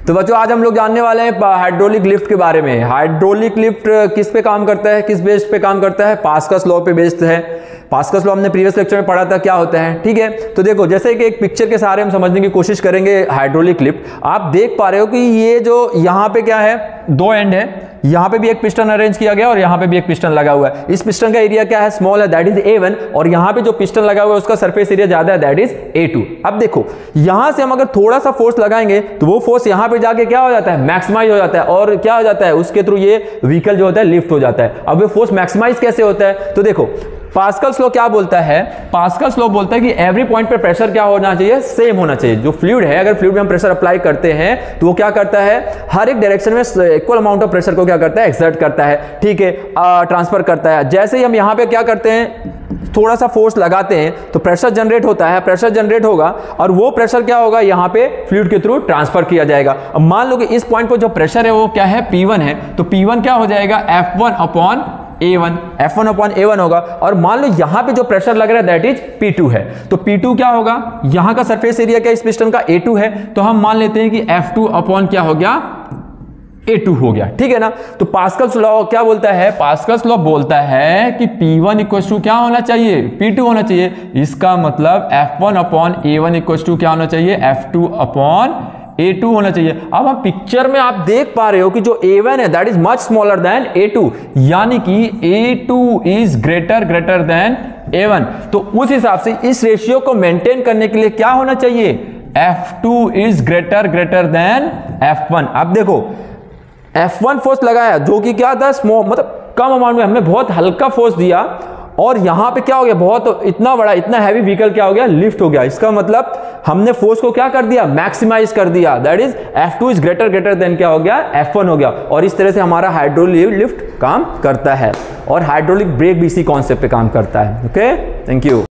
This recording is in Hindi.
तो बच्चों आज हम लोग जानने वाले हैं हाइड्रोलिक लिफ्ट के बारे में। हाइड्रोलिक लिफ्ट किस पे काम करता है, किस बेस्ड पे काम करता है? पास्कल्स लॉ पे बेस्ड है। पास्कल्स लॉ हमने प्रीवियस लेक्चर में पढ़ा था, क्या होता है, ठीक है। तो देखो जैसे कि एक पिक्चर के सहारे हम समझने की कोशिश करेंगे हाइड्रोलिक लिफ्ट। आप देख पा रहे हो कि ये जो यहाँ पे क्या है, दो एंड है, यहाँ पे भी एक पिस्टन अरेंज किया गया और यहाँ पे भी एक पिस्टन लगा हुआ है। इस पिस्टन का एरिया क्या है, स्मॉल है, दैट इज A1, और यहाँ पे जो पिस्टन लगा हुआ है उसका सरफेस एरिया ज्यादा है, दैट इज A2। अब देखो यहाँ से हम अगर थोड़ा सा फोर्स लगाएंगे तो वो फोर्स यहाँ पे जाके क्या हो जाता है, मैक्सिमाइज हो जाता है, और क्या हो जाता है, उसके थ्रू ये व्हीकल जो होता है लिफ्ट हो जाता है। अब वो फोर्स मैक्सिमाइज कैसे होता है, तो देखो पास्कल्स लॉ क्या बोलता है, पास्कल्स लॉ बोलता है कि एवरी पॉइंट पे प्रेशर क्या होना चाहिए, सेम होना चाहिए। जो फ्लूइड है, अगर फ्लूइड में हम प्रेशर अप्लाई करते हैं तो वो क्या करता है, हर एक डायरेक्शन में इक्वल अमाउंट ऑफ प्रेशर को क्या करता है, एक्सर्ट करता है, ठीक है, ट्रांसफर करता है। जैसे ही हम यहाँ पे क्या करते हैं, थोड़ा सा फोर्स लगाते हैं तो प्रेशर जनरेट होता है, प्रेशर जनरेट होगा और वो प्रेशर क्या होगा, यहाँ पे फ्लूइड के थ्रू ट्रांसफर किया जाएगा। अब मान लो कि इस पॉइंट पर जो प्रेशर है वो क्या है, P1 है, तो P1 क्या हो जाएगा, F1 अपॉन A1 होगा। और मान लो यहां पे जो प्रेशर लग रहा है दैट इज P2 है, तो P2 क्या होगा, यहां का सरफेस एरिया क्या इस पिस्टन का A2 है, तो हम मान लेते हैं कि F2 अपॉन क्या हो गया, A2 हो गया, ठीक है ना। तो पास्कल्स लॉ क्या बोलता है, पास्कल्स लॉ बोलता है कि P1 इक्वल टू क्या होना चाहिए, P2 होना चाहिए। इसका मतलब F1 upon A1 equal to क्या होना चाहिए, F2 अपॉन A2 होना चाहिए। अब हम पिक्चर में आप देख पा रहे हो कि जो A1 है that is much smaller than A2, यानी कि A2 is greater than A1। तो उस हिसाब से इस रेशियो को मेंटेन करने के लिए क्या होना चाहिए, F2 is greater than F1। अब देखो F1 फोर्स लगाया जो कि क्या था, स्मॉल, मतलब कम अमाउंट में, हमने बहुत हल्का फोर्स दिया और यहां पे क्या हो गया, बहुत इतना बड़ा इतना हैवी व्हीकल क्या हो गया, लिफ्ट हो गया। इसका मतलब हमने फोर्स को क्या कर दिया, मैक्सिमाइज कर दिया, that is F2 is greater than क्या हो गया, F1 हो गया। और इस तरह से हमारा हाइड्रोलिक लिफ्ट काम करता है और हाइड्रोलिक ब्रेक भी इसी कॉन्सेप्ट पे काम करता है। Okay, thank you.